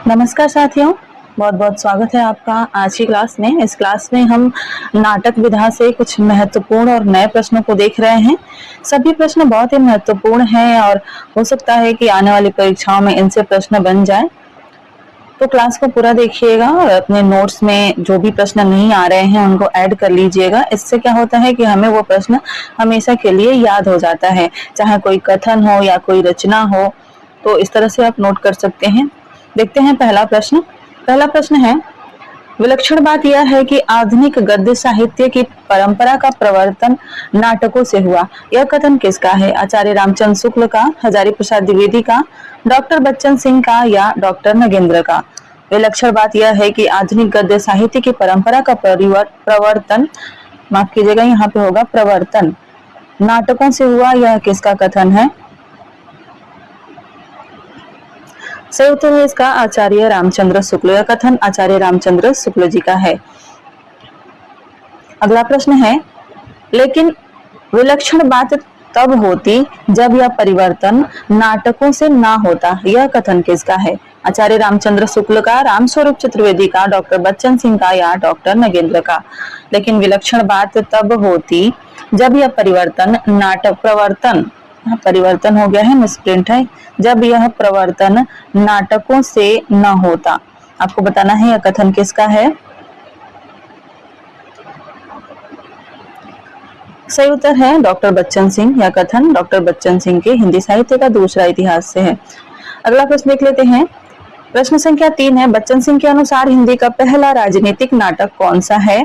नमस्कार साथियों, बहुत बहुत स्वागत है आपका आज की क्लास में। इस क्लास में हम नाटक विधा से कुछ महत्वपूर्ण और नए प्रश्नों को देख रहे हैं। सभी प्रश्न बहुत ही महत्वपूर्ण हैं और हो सकता है कि आने वाली परीक्षाओं में इनसे प्रश्न बन जाए। तो क्लास को पूरा देखिएगा और अपने नोट्स में जो भी प्रश्न नहीं आ रहे हैं उनको ऐड कर लीजिएगा। इससे क्या होता है कि हमें वो प्रश्न हमेशा के लिए याद हो जाता है, चाहे कोई कथन हो या कोई रचना हो। तो इस तरह से आप नोट कर सकते हैं। देखते हैं पहला प्रश्न। पहला प्रश्न है, विलक्षण बात यह है कि आधुनिक गद्य साहित्य की परंपरा का प्रवर्तन नाटकों से हुआ। यह कथन किसका है? आचार्य रामचंद्र शुक्ल का, हजारी प्रसाद द्विवेदी का, डॉक्टर बच्चन सिंह का या डॉक्टर नगेंद्र का? विलक्षण बात यह है कि आधुनिक गद्य साहित्य की परंपरा का प्रवर्तन, माफ कीजिएगा यहाँ पे होगा प्रवर्तन, नाटकों से हुआ। यह किसका कथन है? सही उत्तर है इसका आचार्य रामचंद्र शुक्ल। यह कथन आचार्य रामचंद्र शुक्ल जी का है। अगला प्रश्न है, लेकिन विलक्षण बात तब होती जब यह परिवर्तन नाटकों से ना होता। यह कथन किसका है? आचार्य रामचंद्र शुक्ल का, रामस्वरूप चतुर्वेदी का, डॉक्टर बच्चन सिंह का या डॉक्टर नगेंद्र का? लेकिन विलक्षण बात तब होती जब यह परिवर्तन परिवर्तन हो गया है, मिसप्रिंट है, जब यह प्रवर्तन नाटकों से न होता। आपको बताना है यह कथन किसका है। सही उत्तर है डॉक्टर बच्चन सिंह। यह कथन डॉक्टर बच्चन सिंह के हिंदी साहित्य का दूसरा इतिहास से है। अगला प्रश्न देख लेते हैं। प्रश्न संख्या 3 है, बच्चन सिंह के अनुसार हिंदी का पहला राजनीतिक नाटक कौन सा है?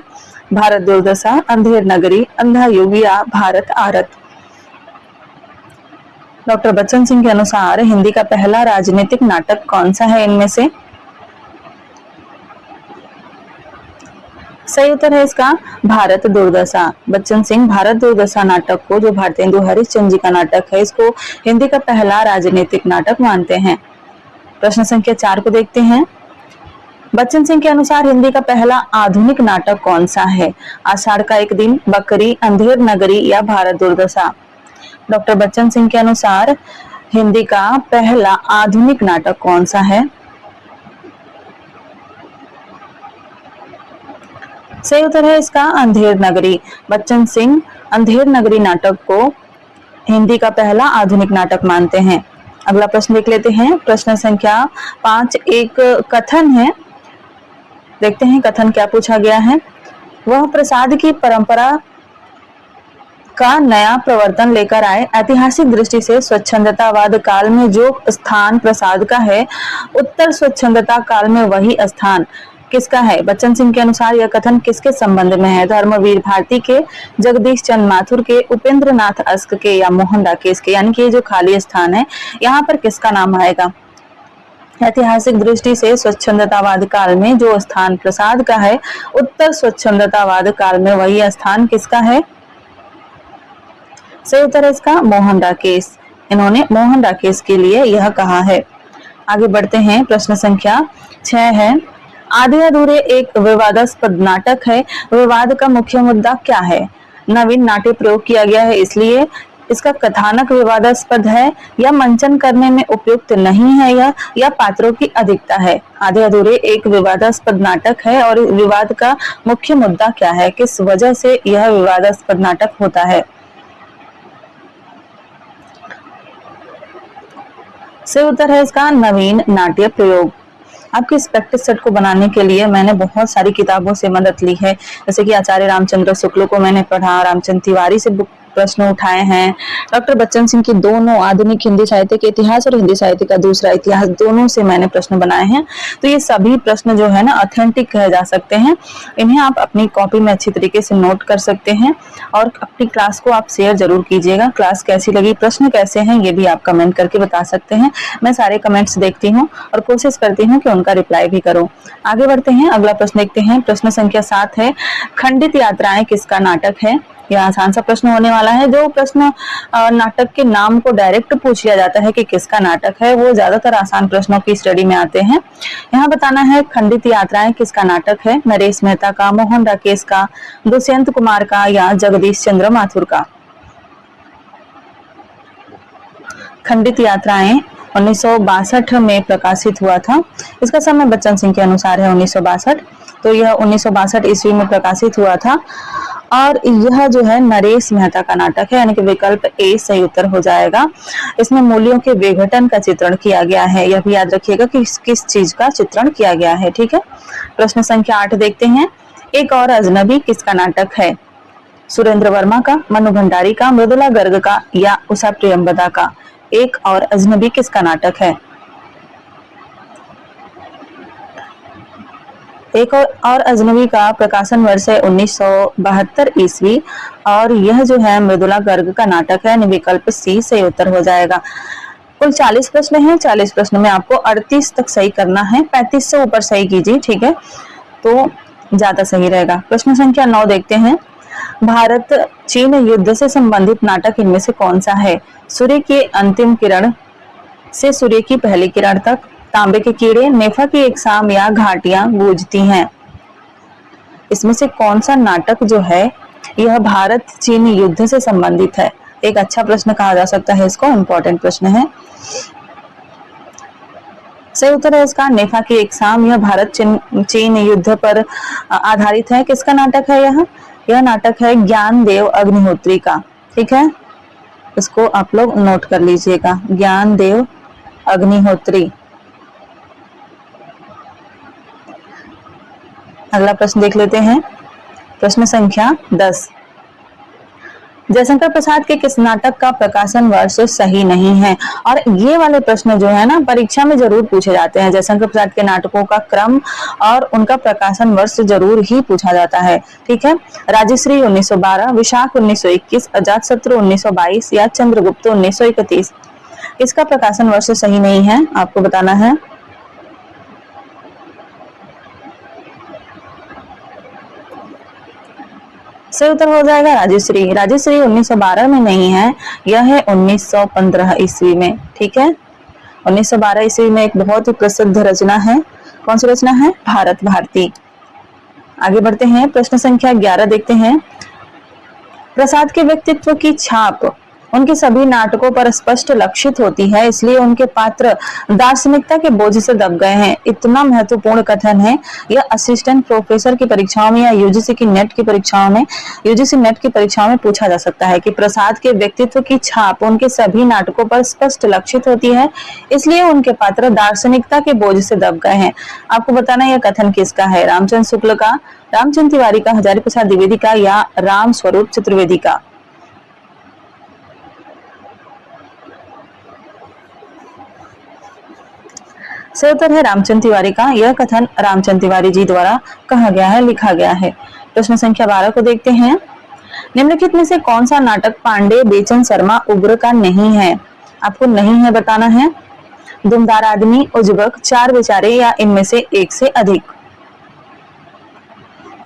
भारत दुर्दशा, अंधेर नगरी, अंधा युग या भारत आरत? डॉक्टर बच्चन सिंह के अनुसार हिंदी का पहला राजनीतिक नाटक कौन सा है इनमें से? सही उत्तर है इसका भारत दुर्दशा। बच्चन सिंह भारत दुर्दशा नाटक को, जो भारतेंदु हरिश्चंद्र जी का नाटक है, इसको हिंदी का पहला राजनीतिक नाटक मानते हैं। प्रश्न संख्या 4 को देखते हैं। बच्चन सिंह के अनुसार हिंदी का पहला आधुनिक नाटक कौन सा है? आषाढ़ का एक दिन, बकरी, अंधेर नगरी या भारत दुर्दशा? डॉक्टर बच्चन सिंह के अनुसार हिंदी का पहला आधुनिक नाटक कौन सा है? सही उत्तर है इसका अंधेर नगरी। बच्चन सिंह अंधेर नगरी नाटक को हिंदी का पहला आधुनिक नाटक मानते हैं। अगला प्रश्न देख लेते हैं। प्रश्न संख्या 5 एक कथन है। देखते हैं कथन क्या पूछा गया है। वह प्रसाद की परंपरा का नया प्रवर्तन लेकर आए। ऐतिहासिक दृष्टि से स्वच्छंदतावाद काल में जो स्थान प्रसाद का है, उत्तर स्वच्छंदता काल में वही स्थान किसका है? बच्चन सिंह के अनुसार यह कथन किसके संबंध में है? धर्मवीर भारती के, जगदीश चंद्र माथुर के, उपेंद्र नाथ अस्क के या मोहन राकेश के? यानी कि ये जो खाली स्थान है, यहाँ पर किसका नाम आएगा? ऐतिहासिक दृष्टि से स्वच्छंदतावाद काल में जो स्थान प्रसाद का है, उत्तर स्वच्छंदतावाद काल में वही स्थान किसका है? सही उत्तर है इसका मोहन राकेश। इन्होंने मोहन राकेश के लिए यह कहा है। आगे बढ़ते हैं। प्रश्न संख्या 6 है, आधे अधूरे एक विवादास्पद नाटक है। विवाद का मुख्य मुद्दा क्या है? नवीन नाट्य प्रयोग किया गया है इसलिए इसका कथानक विवादास्पद है, या मंचन करने में उपयुक्त नहीं है, या पात्रों की अधिकता है? आधे अधूरे एक विवादास्पद नाटक है और विवाद का मुख्य मुद्दा क्या है? किस वजह से यह विवादास्पद नाटक होता है? सही उत्तर है इसका नवीन नाट्य प्रयोग। आपके इस प्रैक्टिस सेट को बनाने के लिए मैंने बहुत सारी किताबों से मदद ली है, जैसे कि आचार्य रामचंद्र शुक्ल को मैंने पढ़ा, रामचंद्र तिवारी से प्रश्न उठाए हैं, डॉक्टर बच्चन सिंह की दोनों आधुनिक हिंदी साहित्य के इतिहास और हिंदी साहित्य का दूसरा इतिहास, दोनों से मैंने प्रश्न बनाए हैं। तो ये सभी प्रश्न जो है ना ऑथेंटिक कहे जा सकते हैं। इन्हें आप अपनी कॉपी में अच्छी तरीके से नोट कर सकते हैं और अपनी क्लास को आप शेयर जरूर कीजिएगा। क्लास कैसी लगी, प्रश्न कैसे हैं, ये भी आप कमेंट करके बता सकते हैं। मैं सारे कमेंट्स देखती हूँ और कोशिश करती हूँ कि उनका रिप्लाई भी करूँ। आगे बढ़ते हैं, अगला प्रश्न देखते हैं। प्रश्न संख्या 7 है, खंडित यात्राएं किसका नाटक है? यह आसान सा प्रश्न होने वाला है। जो प्रश्न नाटक के नाम को डायरेक्ट पूछ लिया जाता है कि किसका नाटक है, वो ज्यादातर आसान प्रश्नों की स्टडी में आते हैं। यहाँ बताना है खंडित यात्राएं किसका नाटक है? नरेश मेहता का, मोहन राकेश का, दुष्यंत कुमार का या जगदीश चंद्र माथुर का? खंडित यात्राएं 1962 में प्रकाशित हुआ था। इसका समय बच्चन सिंह के अनुसार है 1962। तो यह 1962 ईस्वी में प्रकाशित हुआ था और यह जो है नरेश मेहता का नाटक है, यानी कि विकल्प ए सही उत्तर हो जाएगा। इसमें मूल्यों के विघटन का चित्रण किया गया है। यह भी याद रखिएगा कि किस चीज का चित्रण किया गया है। ठीक है, प्रश्न संख्या 8 देखते हैं। एक और अजनबी किसका नाटक है? सुरेंद्र वर्मा का, मनु भंडारी का, मृदुला गर्ग का या उषा प्रियंवदा का? एक और अजनबी किसका नाटक है? एक और अजनबी का प्रकाशन वर्ष है 1972 ईस्वी और यह जो है मृदुला गर्ग का नाटक है। विकल्प सी सही उत्तर हो जाएगा। कुल 40 प्रश्न हैं। 40 प्रश्न में आपको 38 तक सही करना है, 35 से ऊपर सही कीजिए। ठीक है, तो ज्यादा सही रहेगा। प्रश्न संख्या 9 देखते हैं। भारत चीन युद्ध से संबंधित नाटक इनमें से कौन सा है? सूर्य की अंतिम किरण से सूर्य की पहली किरण तक, तांबे के कीड़े, नेफा की एक शाम या घाटियां गूंजती हैं। इसमें से कौन सा नाटक जो है यह भारत चीन युद्ध से संबंधित है? एक अच्छा प्रश्न कहा जा सकता है इसको, इंपॉर्टेंट प्रश्न है। सही उत्तर है इसका नेफा की एक शाम। यह भारत चीन युद्ध पर आधारित है। किसका नाटक है यह नाटक है ज्ञानदेव अग्निहोत्री का। ठीक है, इसको आप लोग नोट कर लीजिएगा, ज्ञानदेव अग्निहोत्री। अगला प्रश्न देख लेते हैं। प्रश्न संख्या 10। जयशंकर प्रसाद के किस नाटक का प्रकाशन वर्ष सही नहीं है? और ये वाले प्रश्न जो है ना परीक्षा में जरूर पूछे जाते हैं। जयशंकर प्रसाद के नाटकों का क्रम और उनका प्रकाशन वर्ष जरूर ही पूछा जाता है। ठीक है, राजश्री 1912, विशाख 1921, अजातशत्रु 1922 या चंद्रगुप्त 1931? इसका प्रकाशन वर्ष सही नहीं है, आपको बताना है। सही उत्तर हो जाएगा राजश्री। राजश्री 1912 में नहीं है, यह है 1915 ईस्वी में। ठीक है, 1912 ईस्वी में एक बहुत ही प्रसिद्ध रचना है। कौन सी रचना है? भारत भारती। आगे बढ़ते हैं। प्रश्न संख्या 11 देखते हैं। प्रसाद के व्यक्तित्व की छाप उनके सभी नाटकों पर स्पष्ट लक्षित होती है, इसलिए उनके पात्र दार्शनिकता के बोझ से दब गए हैं। इतना महत्वपूर्ण कथन है। यह असिस्टेंट प्रोफेसर की परीक्षाओं में या यूजीसी नेट की परीक्षाओं में पूछा जा सकता है कि प्रसाद के व्यक्तित्व की छाप उनके सभी नाटकों पर स्पष्ट लक्षित होती है, इसलिए उनके पात्र दार्शनिकता के बोझ से दब गए हैं। आपको बताना यह कथन किसका है? रामचंद्र शुक्ल का, रामचंद्र तिवारी का, हजारी प्रसाद द्विवेदी का या राम स्वरूप चतुर्वेदी का? सही उत्तर है रामचंद्र तिवारी का। यह कथन रामचंद्र तिवारी जी द्वारा कहा गया है, लिखा गया है। प्रश्न संख्या 12 को देखते हैं। निम्नलिखित में से कौन सा नाटक पांडे बेचन शर्मा उग्र का नहीं है? आपको नहीं है बताना है। दुमदार आदमी, उज्बक, चार बेचारे या इनमें से एक से अधिक?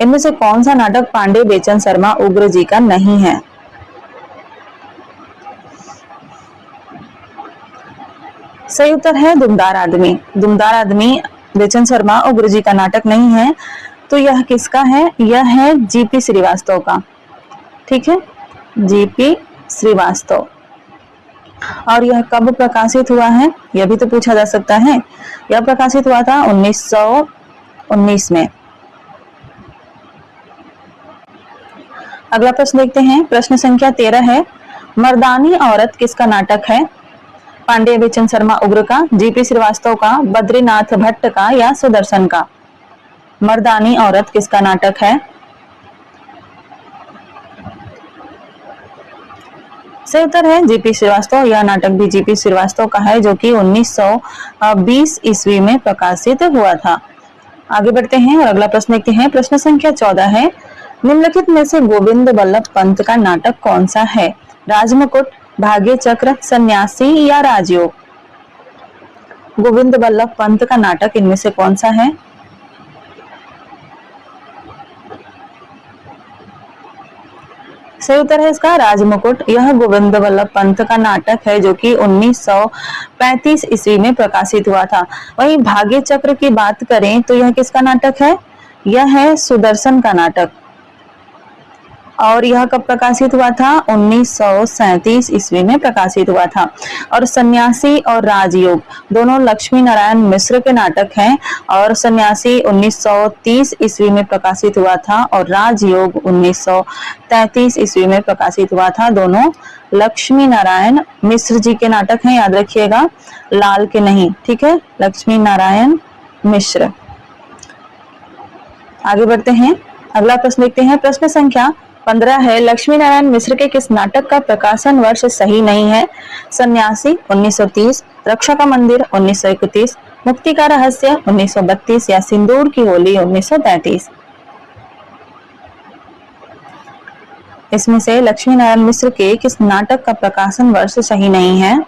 इनमें से कौन सा नाटक पांडे बेचन शर्मा उग्र जी का नहीं है? सही उत्तर है दुमदार आदमी। दुमदार आदमी बेचन शर्मा उग्र जी का नाटक नहीं है। तो यह किसका है? यह है जीपी श्रीवास्तव का। ठीक है, जीपी श्रीवास्तव। और यह कब प्रकाशित हुआ है? यह भी तो पूछा जा सकता है। यह प्रकाशित हुआ था 1919 में। अगला प्रश्न देखते हैं। प्रश्न संख्या 13 है। मर्दानी औरत किसका नाटक है? पांडे बेचन शर्मा उग्र का, जीपी श्रीवास्तव का, बद्रीनाथ भट्ट का या सुदर्शन का? मर्दानी औरत किसका नाटक है? सही उत्तर है जीपी श्रीवास्तव। यह नाटक भी जीपी श्रीवास्तव का है, जो कि 1920 ईस्वी में प्रकाशित हुआ था। आगे बढ़ते हैं और अगला प्रश्न देखते हैं। प्रश्न संख्या 14 है। निम्नलिखित में से गोविंद बल्लभ पंत का नाटक कौन सा है? राजमुकुट, भाग्य चक्र, सन्यासी या राजयोग? गोविंद बल्लभ पंत का नाटक इनमें से कौन सा है? सही उत्तर है इसका राजमुकुट। यह गोविंद बल्लभ पंत का नाटक है, जो कि 1935 ईस्वी में प्रकाशित हुआ था। वहीं भाग्य चक्र की बात करें तो यह किसका नाटक है? यह है सुदर्शन का नाटक। और यह कब प्रकाशित हुआ था? 1937 ईस्वी में प्रकाशित हुआ था। और सन्यासी और राजयोग दोनों लक्ष्मी नारायण मिश्र के नाटक हैं और सन्यासी 1930 ईस्वी में प्रकाशित हुआ था और राजयोग 1933 ईस्वी में प्रकाशित हुआ था। दोनों लक्ष्मी नारायण मिश्र जी के नाटक हैं, याद रखिएगा, लाल के नहीं, ठीक है, लक्ष्मी नारायण मिश्र। आगे बढ़ते हैं, अगला प्रश्न देखते हैं। प्रश्न संख्या 15 है, लक्ष्मी नारायण मिश्र के किस नाटक का प्रकाशन वर्ष सही नहीं है? सन्यासी 1930, रक्षा का मंदिर 1931, मुक्ति का रहस्य 1932 या सिंदूर की होली 1933? इसमें से लक्ष्मी नारायण मिश्र के किस नाटक का प्रकाशन वर्ष सही नहीं है?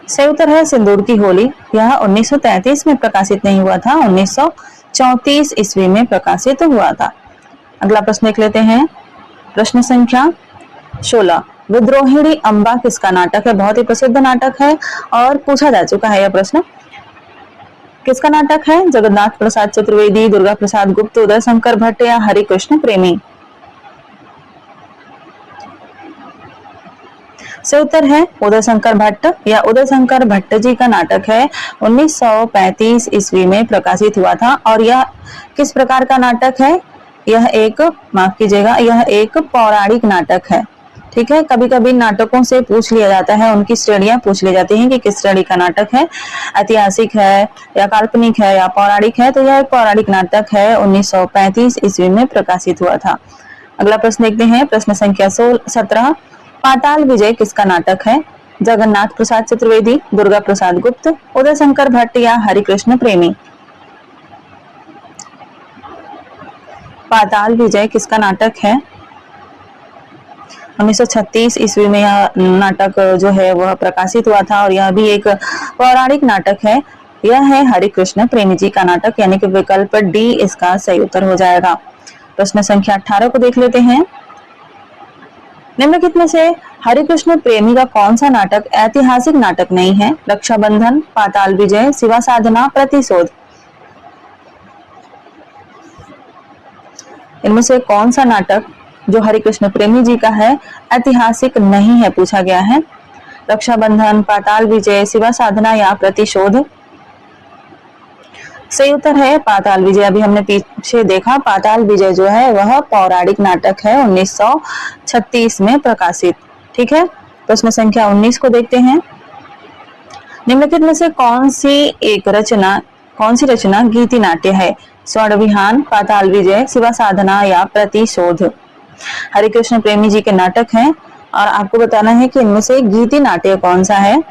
सही उत्तर है सिंदूर की होली। यह 1933 में प्रकाशित नहीं हुआ था, 1934 ईस्वी में प्रकाशित हुआ था। अगला प्रश्न देख लेते हैं। प्रश्न संख्या 16, विद्रोहिणी अम्बा किसका नाटक है? बहुत ही प्रसिद्ध नाटक है और पूछा जा चुका है यह प्रश्न। किसका नाटक है? जगन्नाथ प्रसाद चतुर्वेदी, दुर्गा प्रसाद गुप्त, उदय शंकर भट्ट या हरिकृष्ण प्रेमी? से उत्तर है उदय शंकर भट्ट। या उदय शंकर भट्ट जी का नाटक है, 1935 ईस्वी में प्रकाशित हुआ था। और यह किस प्रकार का नाटक है? यह एक, माफ कीजिएगा, यह एक पौराणिक नाटक है, ठीक है। कभी कभी नाटकों से पूछ लिया जाता है, उनकी श्रेणियां पूछ ली जाती हैं कि किस श्रेणी का नाटक है, ऐतिहासिक है या काल्पनिक है या पौराणिक है। तो यह एक पौराणिक नाटक है, 1935 ईस्वी में प्रकाशित हुआ था। अगला प्रश्न देखते हैं। प्रश्न संख्या 17, पाताल विजय किसका नाटक है? जगन्नाथ प्रसाद चतुर्वेदी, दुर्गा प्रसाद गुप्त, उदय शंकर भट्ट या हरिकृष्ण प्रेमी? पाताल विजय किसका नाटक है? 1936 ईस्वी में यह नाटक जो है वह प्रकाशित हुआ था और यह भी एक पौराणिक नाटक है। यह है हरिकृष्ण प्रेमी जी का नाटक, यानी कि विकल्प डी इसका सही उत्तर हो जाएगा। प्रश्न संख्या 18 को देख लेते हैं। निम्नलिखित में से हरिकृष्ण प्रेमी का कौन सा नाटक ऐतिहासिक नाटक नहीं है? रक्षाबंधन, पाताल विजय, शिवा साधना, प्रतिशोध? इनमें से कौन सा नाटक जो हरिकृष्ण प्रेमी जी का है ऐतिहासिक नहीं है, पूछा गया है। रक्षाबंधन, पाताल विजय, शिवा साधना या प्रतिशोध? सही उत्तर है पाताल विजय। अभी हमने पीछे देखा, पाताल विजय जो है वह पौराणिक नाटक है, 1936 में प्रकाशित, ठीक है। प्रश्न संख्या 19 को देखते हैं। निम्नलिखित में से कौन सी रचना गीति नाट्य है? स्वर्ण विहान, पाताल विजय, शिवा साधना या प्रतिशोध? हरिकृष्ण प्रेमी जी के नाटक हैं और आपको बताना है कि इनमें से गीति नाट्य कौन सा है।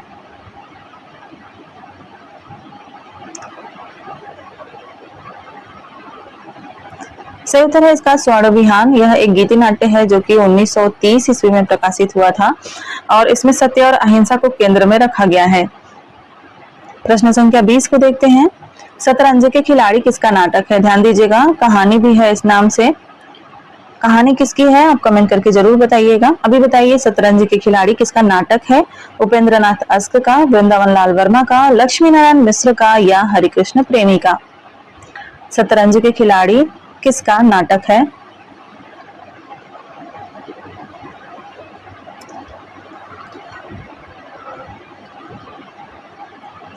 सही उत्तर है इसका स्वर्ण विहान। यह एक गीति नाट्य है जो कि 1930 ईस्वी में प्रकाशित हुआ था और इसमें सत्य और अहिंसा को केंद्र में रखा गया है। प्रश्न संख्या 20 को देखते हैं। शतरंज के खिलाड़ी किसका नाटक है? ध्यान दीजिएगा, कहानी भी है इस नाम से। कहानी किसकी है आप कमेंट करके जरूर बताइएगा। अभी बताइए, शतरंज के खिलाड़ी किसका नाटक है? उपेंद्र नाथ अस्क का, वृंदावन लाल वर्मा का, लक्ष्मी नारायण मिश्र का या हरिकृष्ण प्रेमी का? शतरंज के खिलाड़ी किसका नाटक है?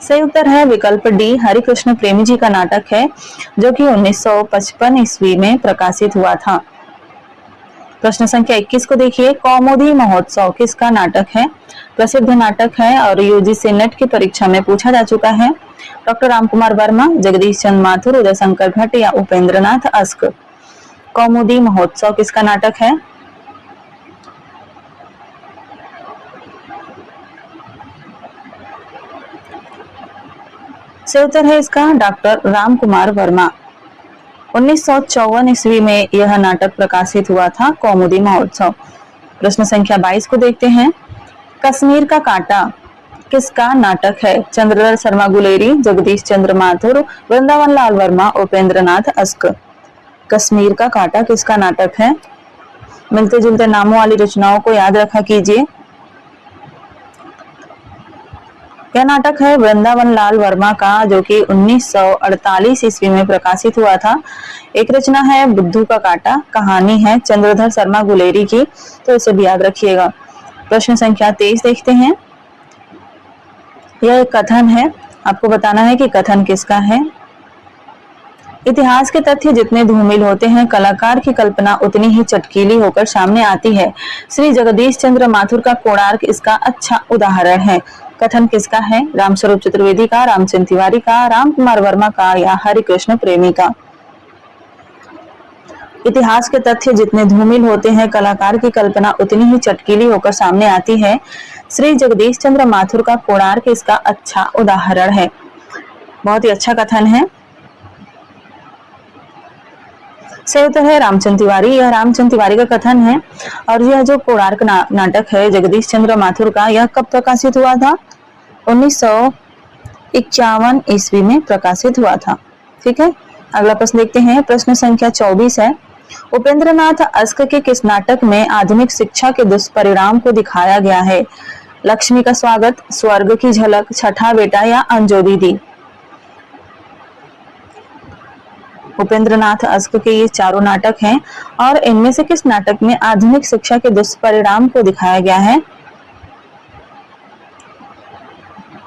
सही उत्तर है विकल्प डी, हरिकृष्ण प्रेमी जी का नाटक है जो कि 1955 ईस्वी में प्रकाशित हुआ था। प्रश्न संख्या 21 को देखिए। कौमुदी महोत्सव किसका नाटक है? प्रसिद्ध नाटक है और यूजीसी नेट की परीक्षा में पूछा जा चुका है। डॉक्टर रामकुमार वर्मा, जगदीश चंद्र माथुर, उदय शंकर भट्ट या उपेंद्र नाथ अस्क? कौमुदी महोत्सव किसका नाटक है? सही उत्तर है इसका डॉक्टर रामकुमार वर्मा। 1954 ईस्वी में यह नाटक प्रकाशित हुआ था, कौमुदी महोत्सव। प्रश्न संख्या 22 को देखते हैं। कश्मीर का कांटा किसका नाटक है? चंद्रधर शर्मा गुलेरी, जगदीश चंद्र माथुर, वृंदावन लाल वर्मा, उपेंद्र नाथ अस्क? कश्मीर का कांटा किसका नाटक है? मिलते जुलते नामों वाली रचनाओं को याद रखा कीजिए। यह नाटक है वृंदावन लाल वर्मा का, जो कि 1948 ईस्वी में प्रकाशित हुआ था। एक रचना है बुद्धू का काटा, कहानी है चंद्रधर शर्मा गुलेरी की, तो इसे भी याद रखिएगा। प्रश्न संख्या 23 देखते हैं। यह एक कथन है, आपको बताना है कि कथन किसका है। इतिहास के तथ्य जितने धूमिल होते हैं, कलाकार की कल्पना उतनी ही चटकीली होकर सामने आती है। श्री जगदीश चंद्र माथुर का कोणार्क इसका अच्छा उदाहरण है। कथन किसका है? रामस्वरूप चतुर्वेदी का, रामचंद्र तिवारी का, राम कुमार वर्मा का या हरिकृष्ण प्रेमी का। इतिहास के तथ्य जितने धूमिल होते हैं, कलाकार की कल्पना उतनी ही चटकीली होकर सामने आती है। श्री जगदीश चंद्र माथुर का कोणार्क इसका अच्छा उदाहरण है। बहुत ही अच्छा कथन है। सही उत्तर है रामचंद्र तिवारी। यह रामचंद्र तिवारी का कथन है। और यह जो कोणार्क नाटक है जगदीश चंद्र माथुर का, यह कब प्रकाशित हुआ था? 1951 ईस्वी में प्रकाशित हुआ था। ठीक है, अगला प्रश्न देखते हैं। प्रश्न संख्या 24 है। उपेंद्रनाथ अस्क के किस नाटक में आधुनिक शिक्षा के दुष्परिणाम को दिखाया गया है? लक्ष्मी का स्वागत, स्वर्ग की झलक, छठा बेटा या अंजो दीदी। उपेंद्रनाथ अस्क के ये चारों नाटक हैं और इनमें से किस नाटक में आधुनिक शिक्षा के दुष्परिणाम को दिखाया गया है?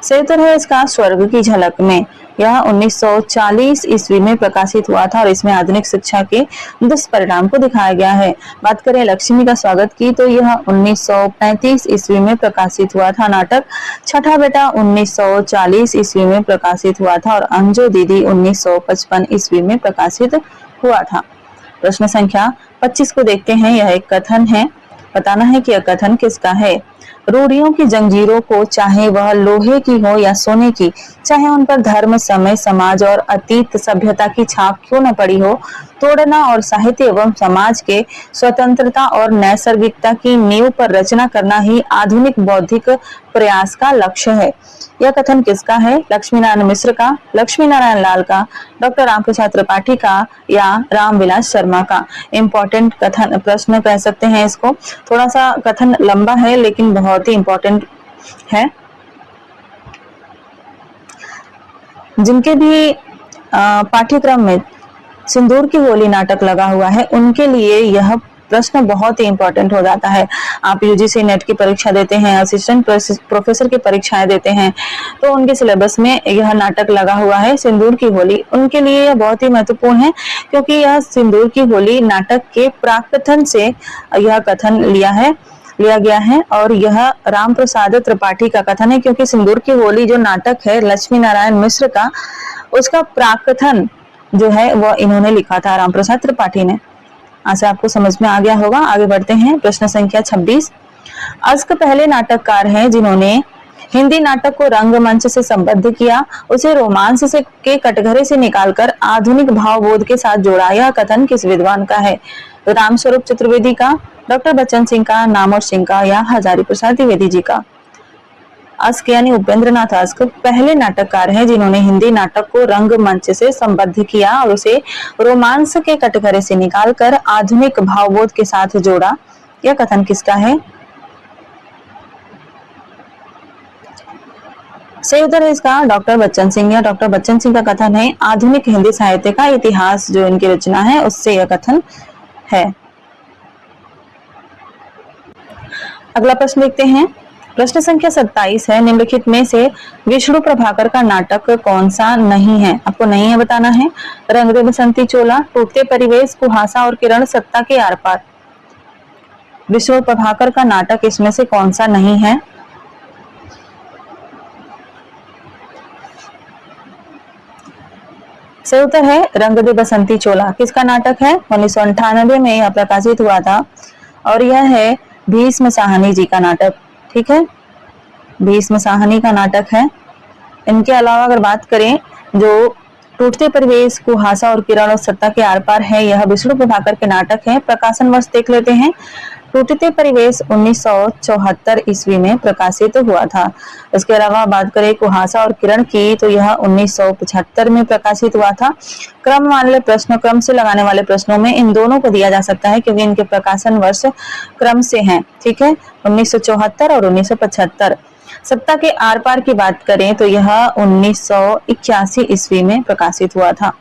सही उत्तर है इसका स्वर्ग की झलक में। यह 1940 ईस्वी में प्रकाशित हुआ था और इसमें आधुनिक शिक्षा के दुष्परिणाम को दिखाया गया है। बात करें लक्ष्मी का स्वागत की, तो यह 1935 ईस्वी में प्रकाशित हुआ था नाटक। छठा बेटा 1940 ईस्वी में प्रकाशित हुआ था और अंजो दीदी 1955 ईस्वी में प्रकाशित हुआ था। प्रश्न संख्या 25 को देखते हैं। यह एक कथन है, बताना है कि यह कथन किसका है। रूढ़ियों की जंजीरों को, चाहे वह लोहे की हो या सोने की, चाहे उन पर धर्म, समय, समाज और अतीत सभ्यता की छाप क्यों न पड़ी हो, तोड़ना और साहित्य एवं समाज के स्वतंत्रता और नैसर्गिकता की नींव पर रचना करना ही आधुनिक बौद्धिक प्रयास का लक्ष्य है। यह कथन किसका है? लक्ष्मी नारायण मिश्र का, लक्ष्मी नारायण लाल का, डॉक्टर रामप्रसाद त्रिपाठी का या रामविलास शर्मा का। इम्पोर्टेंट कथन प्रश्न कह सकते हैं इसको। थोड़ा सा कथन लंबा है लेकिन बहुत ही इम्पोर्टेंट है। जिनके भी पाठ्यक्रम में सिंदूर की होली नाटक लगा हुआ है, उनके लिए यह प्रश्न बहुत ही इंपॉर्टेंट हो जाता है। आप यूजीसी नेट की परीक्षा देते हैं, असिस्टेंट प्रोफेसर की परीक्षाएं देते हैं, तो उनके सिलेबस में यह नाटक लगा हुआ है सिंदूर की होली। उनके लिए यह बहुत ही महत्वपूर्ण है क्योंकि यह सिंदूर की होली नाटक के प्राकथन से यह कथन लिया गया है और यह रामप्रसाद त्रिपाठी का कथन है, क्योंकि सिंदूर की होली जो नाटक है लक्ष्मी नारायण मिश्र का, उसका प्राकथन जो है वह इन्होंने लिखा था, रामप्रसाद त्रिपाठी ने। आशा आपको समझ में आ गया होगा। आगे बढ़ते हैं। प्रश्न संख्या 26। अस्क पहले नाटककार हैं जिन्होंने हिंदी नाटक को रंगमंच से संबद्ध किया, उसे रोमांस से के कटघरे से निकालकर आधुनिक भावबोध के साथ जोड़ा। यह कथन किस विद्वान का है? रामस्वरूप चतुर्वेदी का, डॉक्टर बच्चन सिंह का, नामोर सिंह का या हजारी प्रसाद द्विवेदी जी का। अस्क यानी उपेंद्रनाथ अस्क पहले नाटककार हैं जिन्होंने हिंदी नाटक को रंगमंच से संबद्ध किया और उसे रोमांस के कटघरे से निकालकर आधुनिक भावबोध के साथ जोड़ा। यह कथन किसका है? सही उत्तर है इसका डॉक्टर बच्चन सिंह। या डॉक्टर बच्चन सिंह का कथन है आधुनिक हिंदी साहित्य का इतिहास, जो इनकी रचना है उससे यह कथन है। अगला प्रश्न देखते हैं। प्रश्न संख्या 27 है। निम्नलिखित में से विष्णु प्रभाकर का नाटक कौन सा नहीं है? आपको नहीं है बताना है। रंग दे बसंती चोला, टूटते परिवेश, कुहासा और किरण, सत्ता के आर पार। विष्णु प्रभाकर का नाटक इसमें से कौन सा नहीं है? सही उत्तर है रंग दे बसंती चोला। किसका नाटक है? 1998 में यह प्रकाशित हुआ था और यह है भीष्म साहनी जी का नाटक। ठीक है, भीष्म साहनी का नाटक है। इनके अलावा अगर बात करें, जो टूटते परिवेश, कुहासा और किरण और सत्ता के आर पार है, यह विष्णु प्रभाकर के नाटक है। प्रकाशन वर्ष देख लेते हैं। टूटते परिवेश 1974 ईस्वी में प्रकाशित हुआ था। इसके अलावा बात करें कुहासा और किरण की, तो यह 1975 में प्रकाशित हुआ था। क्रम वाले प्रश्नों, क्रम से लगाने वाले प्रश्नों में इन दोनों को दिया जा सकता है क्योंकि इनके प्रकाशन वर्ष क्रम से हैं। ठीक है, 1974 और 1975। सत्ता के आर पार की बात करें तो यह 1981 ईस्वी में प्रकाशित हुआ था।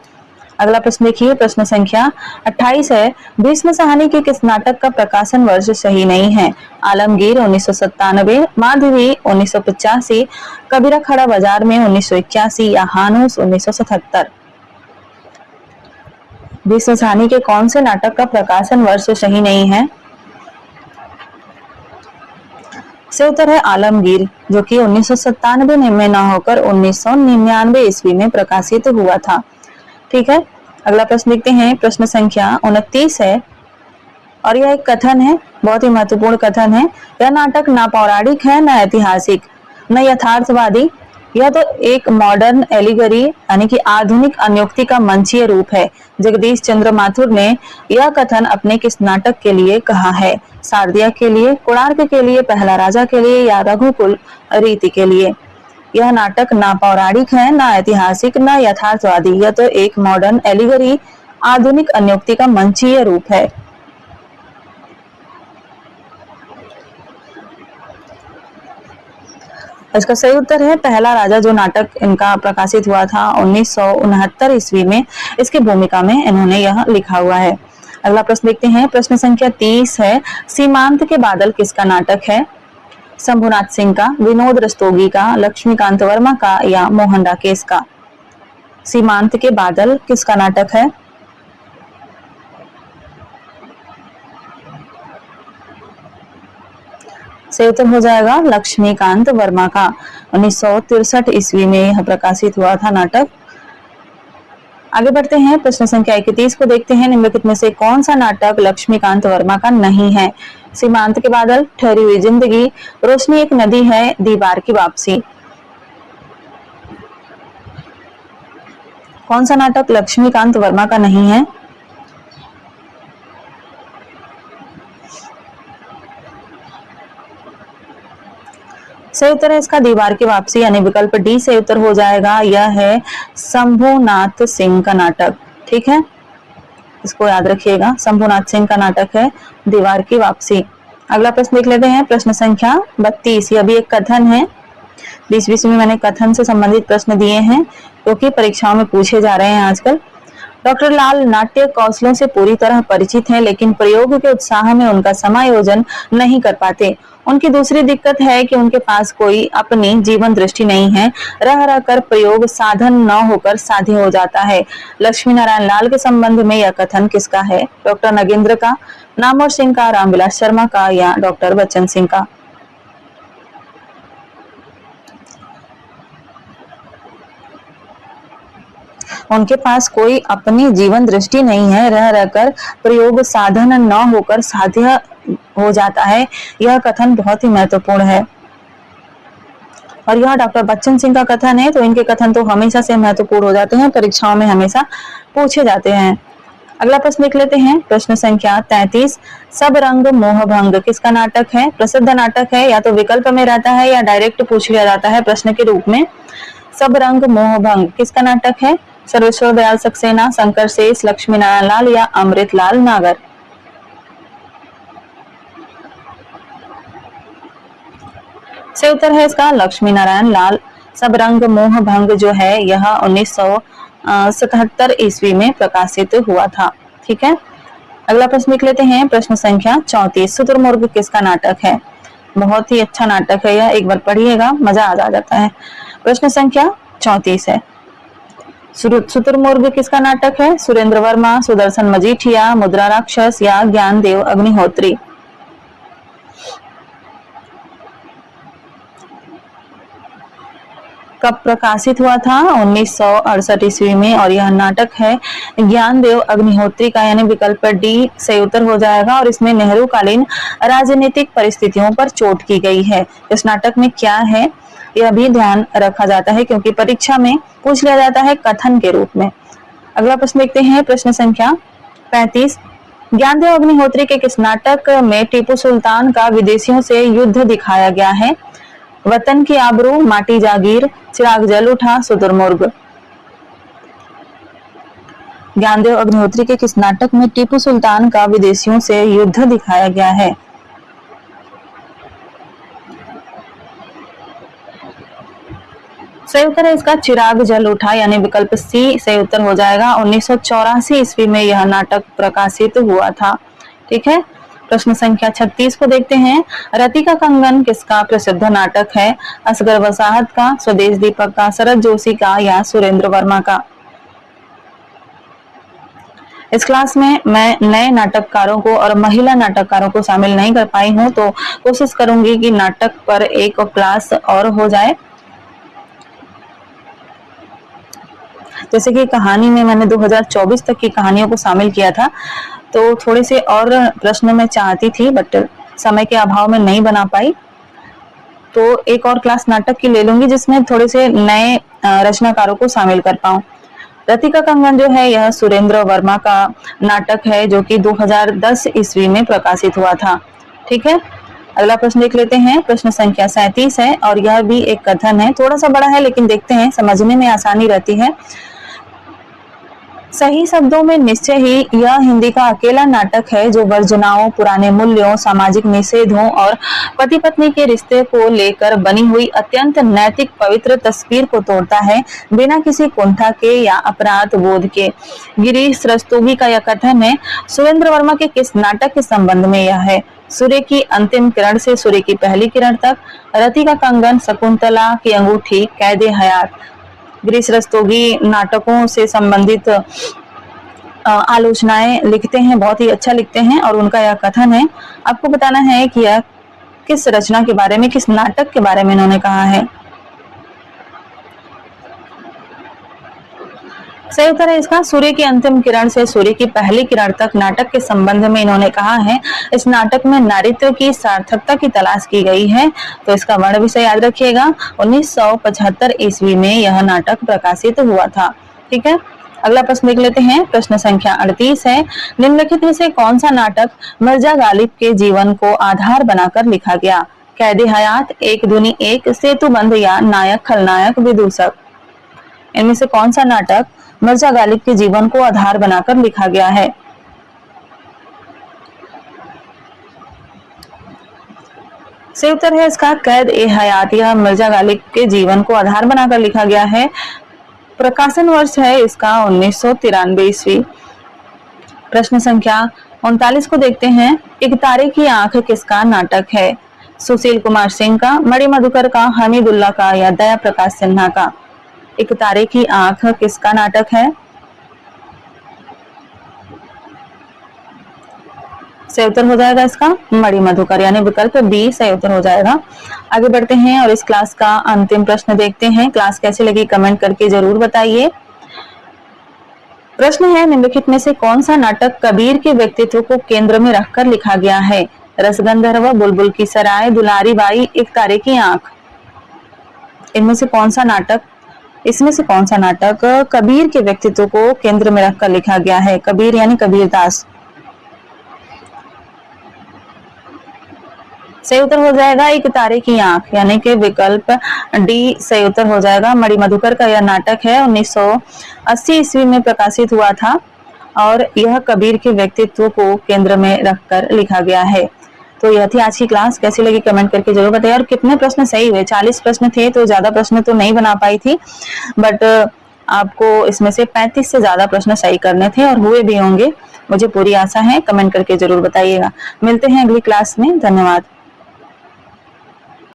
अगला प्रश्न देखिए, प्रश्न संख्या 28 है, भीष्म साहनी के किस नाटक का प्रकाशन वर्ष सही नहीं है? आलमगीर 1997, माधवी 1985, कबीरा खड़ा बाजार में 1981 या हानूस 1977। भीष्म साहनी के कौन से नाटक का प्रकाशन वर्ष सही नहीं है? से उत्तर है आलमगीर, जो कि 1997 में न होकर 1999 ईस्वी में प्रकाशित हुआ था। ठीक है, अगला प्रश्न देखते हैं, प्रश्न संख्या 29 है और यह एक कथन है, बहुत ही महत्वपूर्ण कथन है। यह नाटक ना पौराणिक है, ना ऐतिहासिक, न यथार्थवादी, यह तो एक मॉडर्न एलिगरी यानी कि आधुनिक अन्योक्ति का मंचीय रूप है। जगदीश चंद्र माथुर ने यह कथन अपने किस नाटक के लिए कहा है? शारदिया के लिए, कोणार्क के लिए, पहला राजा के लिए या रघुकुल रीति के लिए? यह नाटक ना पौराणिक है, ना ऐतिहासिक, ना यथार्थवादी, यह तो एक मॉडर्न एलिगरी आधुनिक अन्योक्ति का मंचीय रूप है। इसका सही उत्तर है पहला राजा, जो नाटक इनका प्रकाशित हुआ था 1969 ईस्वी में। इसकी भूमिका में इन्होंने यह लिखा हुआ है। अगला प्रश्न देखते हैं, प्रश्न संख्या 30 है, सीमांत के बादल किसका नाटक है? शंभुनाथ सिंह का, विनोद रस्तोगी का, लक्ष्मीकांत वर्मा का या मोहन राकेश का? सीमांत के बादल किसका नाटक है? सही उत्तर हो जाएगा लक्ष्मीकांत वर्मा का। 1963 ईस्वी में यह प्रकाशित हुआ था नाटक। आगे बढ़ते हैं, प्रश्न संख्या 31 को देखते हैं, निम्नलिखित में से कौन सा नाटक लक्ष्मीकांत वर्मा का नहीं है? सीमांत के बादल, ठहरी हुई जिंदगी, रोशनी एक नदी है, दीवार की वापसी। कौन सा नाटक लक्ष्मीकांत वर्मा का नहीं है? सही उत्तर है इसका दीवार की वापसी, यानी विकल्प डी से उत्तर हो जाएगा। यह है शंभुनाथ सिंह का नाटक। ठीक है, इसको याद रखिएगा, शंभुनाथ सिंह का नाटक है दीवार की वापसी। अगला प्रश्न देख लेते हैं, प्रश्न संख्या 32। यह भी एक कथन है। बीच बीच में मैंने कथन से संबंधित प्रश्न दिए हैं क्योंकि परीक्षाओं में पूछे जा रहे हैं आजकल। डॉक्टर लाल नाट्य कौशलों से पूरी तरह परिचित हैं, लेकिन प्रयोग के उत्साह में उनका समायोजन नहीं कर पाते। उनकी दूसरी दिक्कत है कि उनके पास कोई अपनी जीवन दृष्टि नहीं है, रह रह कर प्रयोग साधन न होकर साध्य हो जाता है। लक्ष्मी नारायण लाल के संबंध में यह कथन किसका है? डॉक्टर नगेंद्र का, नामवर सिंह का, रामविलास शर्मा का या डॉक्टर बच्चन सिंह का? उनके पास कोई अपनी जीवन दृष्टि नहीं है, रह रहकर प्रयोग साधन न होकर साध्य हो जाता है। यह कथन बहुत ही महत्वपूर्ण है और यह डॉक्टर बच्चन सिंह का कथन है, तो इनके कथन तो हमेशा से महत्वपूर्ण हो जाते हैं, परीक्षाओं में हमेशा पूछे जाते हैं। अगला प्रश्न देख लेते हैं, प्रश्न संख्या 33। सब रंग मोह भंग किसका नाटक है? प्रसिद्ध नाटक है, या तो विकल्प में रहता है या डायरेक्ट पूछ लिया जाता है प्रश्न के रूप में। सब रंग मोह भंग किसका नाटक है? सर्वेश्वर दयाल सक्सेना, शंकर शेष, लक्ष्मी नारायण लाल या अमृतलाल नागर? सही उत्तर है इसका लक्ष्मी नारायण लाल। सब रंग मोह भंग जो है यह 1977 ईस्वी में प्रकाशित हुआ था। ठीक है, अगला प्रश्न देख लेते हैं, प्रश्न संख्या 34। शुतुरमुर्ग किसका नाटक है? बहुत ही अच्छा नाटक है यह, एक बार पढ़िएगा, मजा आ जाता है। प्रश्न संख्या 34 है, शुतुरमुर्ग किसका नाटक है? सुरेंद्र वर्मा, सुदर्शन मजीठिया, मुद्रा राक्षस या ज्ञानदेव अग्निहोत्री? कब प्रकाशित हुआ था? 1968 ईस्वी में, और यह नाटक है ज्ञानदेव अग्निहोत्री का, यानी विकल्प डी से उत्तर हो जाएगा। और इसमें नेहरू कालीन राजनीतिक परिस्थितियों पर चोट की गई है। इस नाटक में क्या है यह भी ध्यान रखा जाता है क्योंकि परीक्षा में पूछ लिया जाता है कथन के रूप में। अगला प्रश्न देखते हैं, प्रश्न संख्या 35। ज्ञानदेव अग्निहोत्री के किस नाटक में टीपू सुल्तान का विदेशियों से युद्ध दिखाया गया है? वतन की आबरू, माटी जागीर, चिराग जल उठा, शुतुरमुर्ग? ज्ञानदेव अग्निहोत्री के किस नाटक में टीपू सुल्तान का विदेशियों से युद्ध दिखाया गया है? सही उत्तर है इसका चिराग जल उठा, यानी विकल्प सी सही उत्तर हो जाएगा। 1984 ईस्वी में यह नाटक प्रकाशित हुआ था। ठीक है, प्रश्न संख्या 36 को देखते हैं। रति का कंगन किसका प्रसिद्ध नाटक है? असगर वसाहत का, स्वदेश दीपक का, शरद जोशी का या सुरेंद्र वर्मा का? इस क्लास में मैं नए नाटककारों को और महिला नाटककारों को शामिल नहीं कर पाई हूँ, तो कोशिश करूंगी कि नाटक पर एक क्लास और हो जाए। जैसे कि कहानी में मैंने 2024 तक की कहानियों को शामिल किया था, तो थोड़े से और प्रश्न मैं चाहती थी, बट समय के अभाव में नहीं बना पाई। तो एक और क्लास नाटक की ले लूंगी जिसमें थोड़े से नए रचनाकारों को शामिल कर पाऊं। रति का कंगन जो है यह सुरेंद्र वर्मा का नाटक है, जो कि 2010 ईस्वी में प्रकाशित हुआ था। ठीक है, अगला प्रश्न देख लेते हैं। प्रश्न संख्या 37 है और यह भी एक कथन है, थोड़ा सा बड़ा है लेकिन देखते हैं, समझने में आसानी रहती है। सही शब्दों में निश्चय ही यह हिंदी का अकेला नाटक है जो वर्जनाओं, पुराने मूल्यों, सामाजिक निषेधों और पति पत्नी के रिश्ते को लेकर बनी हुई अत्यंत नैतिक पवित्र तस्वीर को तोड़ता है, बिना किसी कुंठा के या अपराध बोध के। गिरीश रस्तोगी का यह कथन है। सुरेंद्र वर्मा के किस नाटक के संबंध में यह है? सूर्य की अंतिम किरण से सूर्य की पहली किरण तक, रति का कंगन, शकुंतला की अंगूठी, कैद ए हयात। गिरीश रस्तोगी नाटकों से संबंधित आलोचनाएं लिखते हैं, बहुत ही अच्छा लिखते हैं, और उनका यह कथन है। आपको बताना है कि यह किस रचना के बारे में, किस नाटक के बारे में इन्होंने कहा है। सही उत्तर है इसका सूर्य की अंतिम किरण से सूर्य की पहली किरण तक नाटक के संबंध में इन्होंने कहा है। इस नाटक में नारीत्व की सार्थकता की तलाश की गई है। तो इसका वर्ण विषय याद रखिएगा। 1975 ईस्वी में यह नाटक प्रकाशित हुआ था। ठीक है, अगला प्रश्न देख लेते हैं। प्रश्न संख्या 38 है। निम्नलिखित में से कौन सा नाटक मिर्जा गालिब के जीवन को आधार बनाकर लिखा गया? कैद ए हयात, एक दूनी एक, सेतुबंध या नायक खलनायक विदूषक? इनमें से कौन सा नाटक मिर्जा गालिब के जीवन को आधार बनाकर लिखा गया है? सही उत्तर है इसका कैद ए हयात। यह मिर्जा गालिब के जीवन को आधार बनाकर लिखा गया है। प्रकाशन वर्ष है इसका 1993 ईस्वी। प्रश्न संख्या 39 को देखते हैं। एक तारे की आंख किसका नाटक है? सुशील कुमार सिंह का, मणि मधुकर का, हमीदुल्ला का या दया प्रकाश सिन्हा का? एक तारे की आंख किसका नाटक है? सही उत्तर हो जाएगा इसका मणि मधुकर, यानी विकल्प बी सही उत्तर हो जाएगा। आगे बढ़ते हैं और इस क्लास का अंतिम प्रश्न देखते हैं। क्लास कैसी लगी कमेंट करके जरूर बताइए। प्रश्न है, निम्नलिखित में से कौन सा नाटक कबीर के व्यक्तित्व को केंद्र में रखकर लिखा गया है? रसगंधर्व, बुलबुल की सराय, दुलारी बाई, एक तारे की आंख? इनमें से कौन सा नाटक, इसमें से कौन सा नाटक कबीर के व्यक्तित्व को केंद्र में रखकर लिखा गया है? कबीर यानी कबीरदास। सही उत्तर हो जाएगा एक तारे की आंख, यानी कि विकल्प डी सही उत्तर हो जाएगा। मणि मधुकर का यह नाटक है, 1980 ईस्वी में प्रकाशित हुआ था और यह कबीर के व्यक्तित्व को केंद्र में रखकर लिखा गया है। तो यह थी आज की क्लास। कैसी लगी कमेंट करके जरूर बताइए। और कितने प्रश्न सही हुए? 40 प्रश्न थे, तो ज्यादा प्रश्न तो नहीं बना पाई थी, बट आपको इसमें से 35 से ज्यादा प्रश्न सही करने थे और हुए भी होंगे, मुझे पूरी आशा है। कमेंट करके जरूर बताइएगा। मिलते हैं अगली क्लास में। धन्यवाद।